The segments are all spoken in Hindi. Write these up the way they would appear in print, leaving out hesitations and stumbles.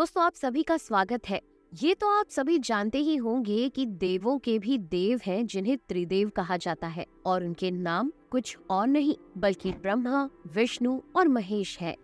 दोस्तों, आप सभी का स्वागत है। ये तो आप सभी जानते ही होंगे कि देवों के भी देव हैं जिन्हें त्रिदेव कहा जाता है और उनके नाम कुछ और नहीं बल्कि ब्रह्मा, विष्णु और महेश है।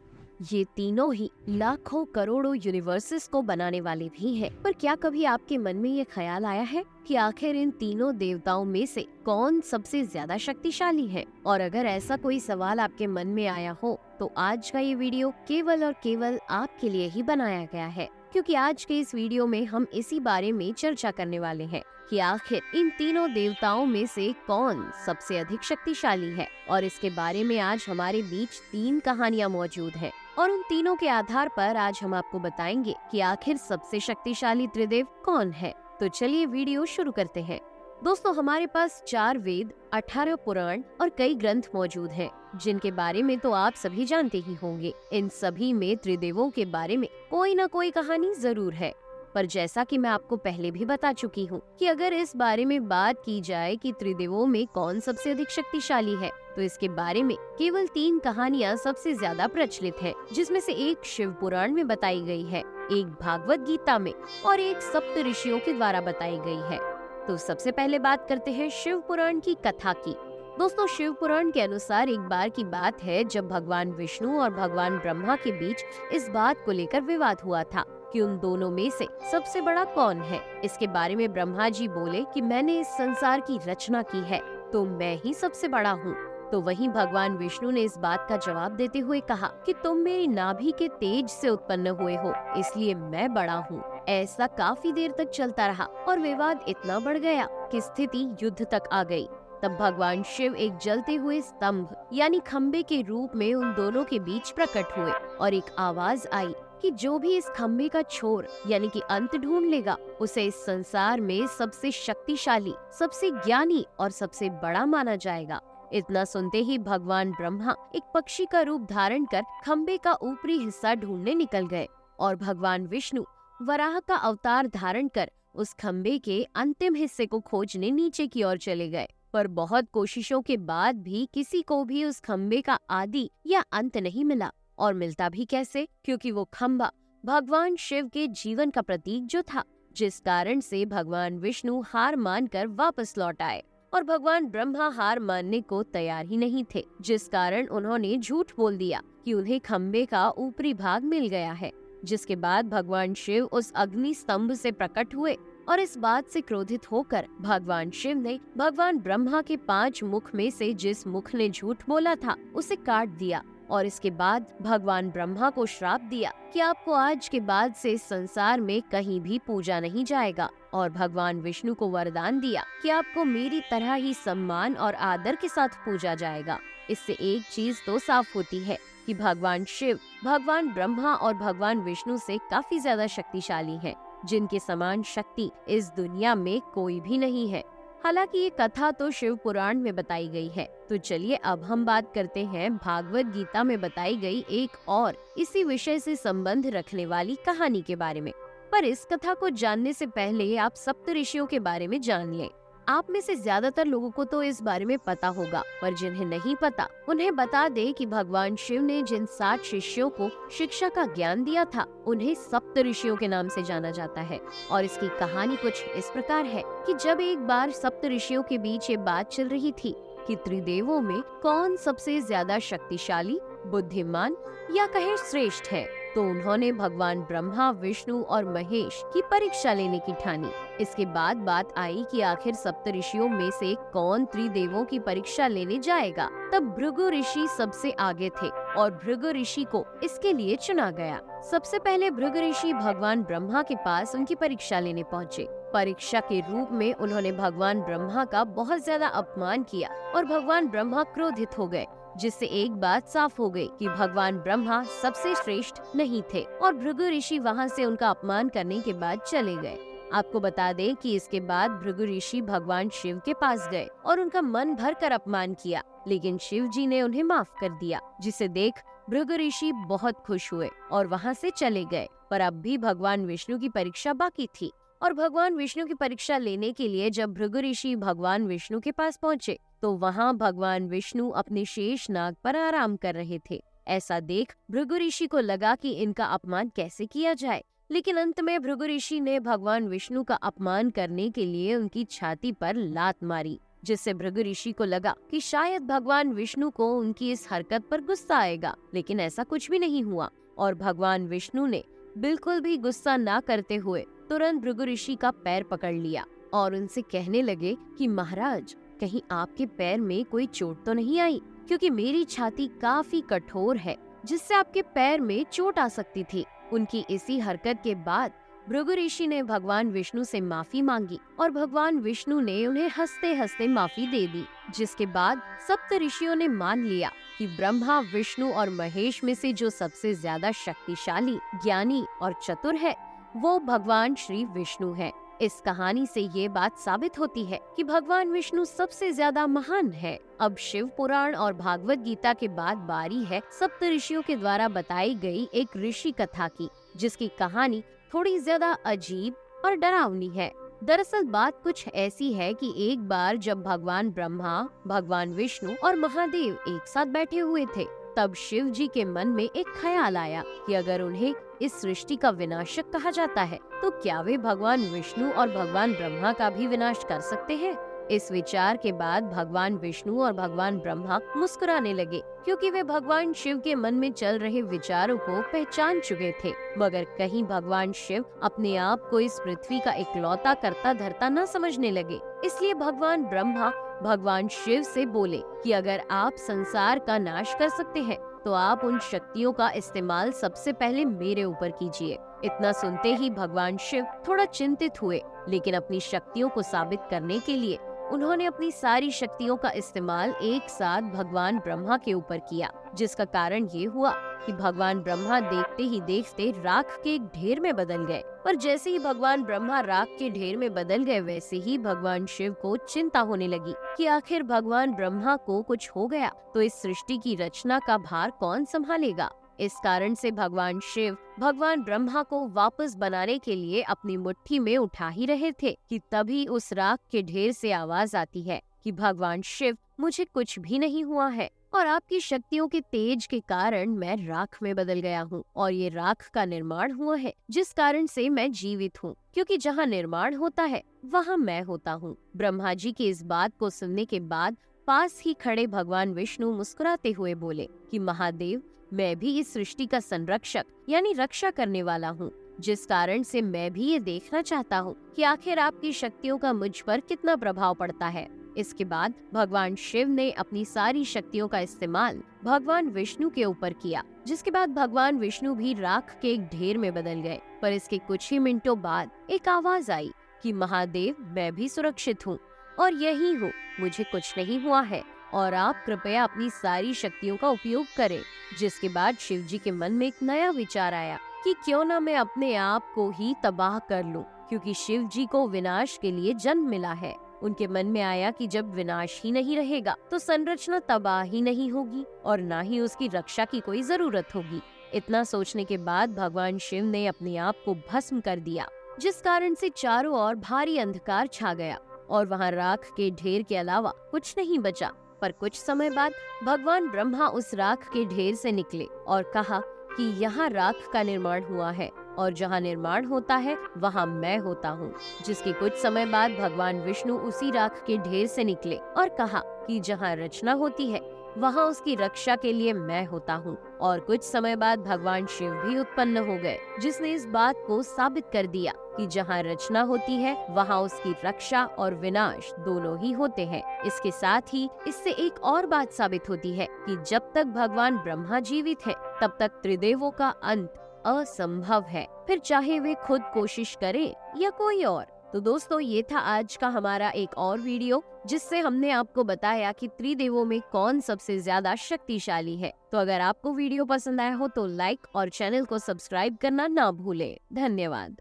ये तीनों ही लाखों करोड़ों यूनिवर्सेस को बनाने वाले भी हैं। पर क्या कभी आपके मन में ये ख्याल आया है कि आखिर इन तीनों देवताओं में से कौन सबसे ज्यादा शक्तिशाली है? और अगर ऐसा कोई सवाल आपके मन में आया हो तो आज का ये वीडियो केवल और केवल आपके लिए ही बनाया गया है, क्योंकि आज के इस वीडियो में हम इसी बारे में चर्चा करने वाले हैं कि आखिर इन तीनों देवताओं में से कौन सबसे अधिक शक्तिशाली है। और इसके बारे में आज हमारे बीच 3 कहानियां मौजूद हैं और उन तीनों के आधार पर आज हम आपको बताएंगे कि आखिर सबसे शक्तिशाली त्रिदेव कौन है। तो चलिए वीडियो शुरू करते हैं। दोस्तों, हमारे पास 4 वेद, 18 पुराण और कई ग्रंथ मौजूद हैं, जिनके बारे में तो आप सभी जानते ही होंगे। इन सभी में त्रिदेवों के बारे में कोई न कोई कहानी जरूर है। पर जैसा कि मैं आपको पहले भी बता चुकी हूँ कि अगर इस बारे में बात की जाए कि त्रिदेवों में कौन सबसे अधिक शक्तिशाली है, तो इसके बारे में केवल 3 कहानियाँ सबसे ज्यादा प्रचलित है, जिसमें से एक शिव पुराण में बताई गई है, एक भागवत गीता में और एक सप्त ऋषियों के द्वारा बताई गई है। तो सबसे पहले बात करते हैं शिव पुराण की कथा की। दोस्तों, शिव पुराण के अनुसार एक बार की बात है जब भगवान विष्णु और भगवान ब्रह्मा के बीच इस बात को लेकर विवाद हुआ था कि उन दोनों में से सबसे बड़ा कौन है। इसके बारे में ब्रह्मा जी बोले कि मैंने इस संसार की रचना की है तो मैं ही सबसे बड़ा हूँ। तो वहीं भगवान विष्णु ने इस बात का जवाब देते हुए कहा कि तुम मेरी नाभि के तेज से उत्पन्न हुए हो, इसलिए मैं बड़ा हूँ। ऐसा काफी देर तक चलता रहा और विवाद इतना बढ़ गया कि स्थिति युद्ध तक आ गई। तब भगवान शिव एक जलते हुए स्तंभ यानी खम्बे के रूप में उन दोनों के बीच प्रकट हुए और एक आवाज आई कि जो भी इस खम्बे का छोर यानी कि अंत ढूंढ लेगा, उसे इस संसार में सबसे शक्तिशाली, सबसे ज्ञानी और सबसे बड़ा माना जाएगा। इतना सुनते ही भगवान ब्रह्मा एक पक्षी का रूप धारण कर खम्बे का ऊपरी हिस्सा ढूंढने निकल गए और भगवान विष्णु वराह का अवतार धारण कर उस खम्बे के अंतिम हिस्से को खोजने नीचे की ओर चले गए। पर बहुत कोशिशों के बाद भी किसी को भी उस खम्बे का आदि या अंत नहीं मिला। और मिलता भी कैसे, क्योंकि वो खम्बा भगवान शिव के जीवन का प्रतीक जो था, जिस कारण से भगवान विष्णु हार मानकर वापस लौट आए और भगवान ब्रह्मा हार मानने को तैयार ही नहीं थे, जिस कारण उन्होंने झूठ बोल दिया कि उन्हें खम्बे का ऊपरी भाग मिल गया है। जिसके बाद भगवान शिव उस अग्नि स्तंभ से प्रकट हुए और इस बात से क्रोधित होकर भगवान शिव ने भगवान ब्रह्मा के 5 मुख में से जिस मुख ने झूठ बोला था उसे काट दिया और इसके बाद भगवान ब्रह्मा को श्राप दिया कि आपको आज के बाद से इस संसार में कहीं भी पूजा नहीं जाएगा। और भगवान विष्णु को वरदान दिया कि आपको मेरी तरह ही सम्मान और आदर के साथ पूजा जाएगा। इससे एक चीज तो साफ होती है कि भगवान शिव भगवान ब्रह्मा और भगवान विष्णु से काफी ज्यादा शक्तिशाली हैं, जिनके समान शक्ति इस दुनिया में कोई भी नहीं है। हालांकि ये कथा तो शिव पुराण में बताई गई है। तो चलिए अब हम बात करते हैं भागवत गीता में बताई गई एक और इसी विषय से संबंध रखने वाली कहानी के बारे में। पर इस कथा को जानने से पहले आप सप्त ऋषियों के बारे में जान लें। आप में से ज्यादातर लोगों को तो इस बारे में पता होगा, पर जिन्हें नहीं पता उन्हें बता दे कि भगवान शिव ने जिन 7 शिष्यों को शिक्षा का ज्ञान दिया था, उन्हें सप्त ऋषियों के नाम से जाना जाता है। और इसकी कहानी कुछ इस प्रकार है कि जब एक बार सप्त ऋषियों के बीच ये बात चल रही थी कि त्रिदेवों में कौन सबसे ज्यादा शक्तिशाली, बुद्धिमान या कहे श्रेष्ठ है, तो उन्होंने भगवान ब्रह्मा, विष्णु और महेश की परीक्षा लेने की ठानी। इसके बाद बात आई कि आखिर सप्त ऋषियों में से कौन त्रिदेवों की परीक्षा लेने जाएगा। तब भृगु ऋषि सबसे आगे थे और भृगु ऋषि को इसके लिए चुना गया। सबसे पहले भृगु ऋषि भगवान ब्रह्मा के पास उनकी परीक्षा लेने पहुँचे। परीक्षा के रूप में उन्होंने भगवान ब्रह्मा का बहुत ज्यादा अपमान किया और भगवान ब्रह्मा क्रोधित हो गए, जिससे एक बात साफ हो गई कि भगवान ब्रह्मा सबसे श्रेष्ठ नहीं थे और भृगु ऋषि वहाँ से उनका अपमान करने के बाद चले गए। आपको बता दें कि इसके बाद भृगु ऋषि भगवान शिव के पास गए और उनका मन भर कर अपमान किया, लेकिन शिव जी ने उन्हें माफ कर दिया, जिसे देख भृगु ऋषि बहुत खुश हुए और वहाँ से चले गए। पर अब भी भगवान विष्णु की परीक्षा बाकी थी और भगवान विष्णु की परीक्षा लेने के लिए जब भृगु ऋषि भगवान विष्णु के पास पहुँचे तो वहाँ भगवान विष्णु अपने शेष नाग पर आराम कर रहे थे। ऐसा देख भृगु ऋषि को लगा कि इनका अपमान कैसे किया जाए, लेकिन अंत में भृगु ऋषि ने भगवान विष्णु का अपमान करने के लिए उनकी छाती पर लात मारी, जिससे भृगु ऋषि को लगा कि शायद भगवान विष्णु को उनकी इस हरकत पर गुस्सा आएगा, लेकिन ऐसा कुछ भी नहीं हुआ और भगवान विष्णु ने बिल्कुल भी गुस्सा ना करते हुए तुरंत भृगु ऋषि का पैर पकड़ लिया और उनसे कहने लगे कि महाराज, कहीं आपके पैर में कोई चोट तो नहीं आई, क्योंकि मेरी छाती काफी कठोर है जिससे आपके पैर में चोट आ सकती थी। उनकी इसी हरकत के बाद भृगु ऋषि ने भगवान विष्णु से माफी मांगी और भगवान विष्णु ने उन्हें हंसते हंसते माफी दे दी, जिसके बाद सप्त ऋषियों ने मान लिया कि ब्रह्मा, विष्णु और महेश में से जो सबसे ज्यादा शक्तिशाली, ज्ञानी और चतुर है वो भगवान श्री विष्णु है। इस कहानी से ये बात साबित होती है कि भगवान विष्णु सबसे ज्यादा महान है। अब शिव पुराण और भागवत गीता के बाद बारी है सप्त ऋषियों के द्वारा बताई गई एक ऋषि कथा की, जिसकी कहानी थोड़ी ज्यादा अजीब और डरावनी है। दरअसल बात कुछ ऐसी है कि एक बार जब भगवान ब्रह्मा, भगवान विष्णु और महादेव एक साथ बैठे हुए थे, तब शिव जी के मन में एक ख्याल आया कि अगर उन्हें इस सृष्टि का विनाशक कहा जाता है तो क्या वे भगवान विष्णु और भगवान ब्रह्मा का भी विनाश कर सकते हैं। इस विचार के बाद भगवान विष्णु और भगवान ब्रह्मा मुस्कुराने लगे, क्योंकि वे भगवान शिव के मन में चल रहे विचारों को पहचान चुके थे। मगर कहीं भगवान शिव अपने आप को इस पृथ्वी का इकलौता करता धरता न समझने लगे। इसलिए भगवान ब्रह्मा भगवान शिव से बोले कि अगर आप संसार का नाश कर सकते हैं तो आप उन शक्तियों का इस्तेमाल सबसे पहले मेरे ऊपर कीजिए। इतना सुनते ही भगवान शिव थोड़ा चिंतित हुए, लेकिन अपनी शक्तियों को साबित करने के लिए उन्होंने अपनी सारी शक्तियों का इस्तेमाल एक साथ भगवान ब्रह्मा के ऊपर किया, जिसका कारण ये हुआ कि भगवान ब्रह्मा देखते ही देखते राख के एक ढेर में बदल गए। पर जैसे ही भगवान ब्रह्मा राख के ढेर में बदल गए, वैसे ही भगवान शिव को चिंता होने लगी कि आखिर भगवान ब्रह्मा को कुछ हो गया तो इस सृष्टि की रचना का भार कौन संभालेगा। इस कारण से भगवान शिव भगवान ब्रह्मा को वापस बनाने के लिए अपनी मुट्ठी में उठा ही रहे थे कि तभी उस राख के ढेर से आवाज आती है कि भगवान शिव, मुझे कुछ भी नहीं हुआ है और आपकी शक्तियों के तेज के कारण मैं राख में बदल गया हूँ और ये राख का निर्माण हुआ है, जिस कारण से मैं जीवित हूँ, क्योंकि जहाँ निर्माण होता है वहाँ मैं होता हूँ। ब्रह्मा जी की इस बात को सुनने के बाद पास ही खड़े भगवान विष्णु मुस्कुराते हुए बोले कि महादेव, मैं भी इस सृष्टि का संरक्षक यानी रक्षा करने वाला हूँ, जिस कारण से मैं भी ये देखना चाहता हूँ कि आखिर आपकी शक्तियों का मुझ पर कितना प्रभाव पड़ता है। इसके बाद भगवान शिव ने अपनी सारी शक्तियों का इस्तेमाल भगवान विष्णु के ऊपर किया, जिसके बाद भगवान विष्णु भी राख के एक ढेर में बदल गए। पर इसके कुछ ही मिनटों बाद एक आवाज आई कि महादेव, मैं भी सुरक्षित हूँ और यही हूँ, मुझे कुछ नहीं हुआ है और आप कृपया अपनी सारी शक्तियों का उपयोग करें। जिसके बाद शिव जी के मन में एक नया विचार आया कि क्यों ना मैं अपने आप को ही तबाह कर लूं, क्योंकि शिव जी को विनाश के लिए जन्म मिला है। उनके मन में आया कि जब विनाश ही नहीं रहेगा तो संरचना तबाह ही नहीं होगी और ना ही उसकी रक्षा की कोई जरूरत होगी। इतना सोचने के बाद भगवान शिव ने अपने आप को भस्म कर दिया, जिस कारण से चारों ओर भारी अंधकार छा गया और वहाँ राख के ढेर के अलावा कुछ नहीं बचा। पर कुछ समय बाद भगवान ब्रह्मा उस राख के ढेर से निकले और कहा कि यहाँ राख का निर्माण हुआ है और जहाँ निर्माण होता है वहाँ मैं होता हूँ। जिसके कुछ समय बाद भगवान विष्णु उसी राख के ढेर से निकले और कहा कि जहाँ रचना होती है वहाँ उसकी रक्षा के लिए मैं होता हूँ। और कुछ समय बाद भगवान शिव भी उत्पन्न हो गए, जिसने इस बात को साबित कर दिया कि जहाँ रचना होती है वहाँ उसकी रक्षा और विनाश दोनों ही होते हैं। इसके साथ ही इससे एक और बात साबित होती है कि जब तक भगवान ब्रह्मा जीवित है तब तक त्रिदेवों का अंत असंभव है, फिर चाहे वे खुद कोशिश करें या कोई और। तो दोस्तों, ये था आज का हमारा एक और वीडियो, जिससे हमने आपको बताया कि त्रिदेवों में कौन सबसे ज्यादा शक्तिशाली है। तो अगर आपको वीडियो पसंद आया हो तो लाइक और चैनल को सब्सक्राइब करना ना भूलें। धन्यवाद।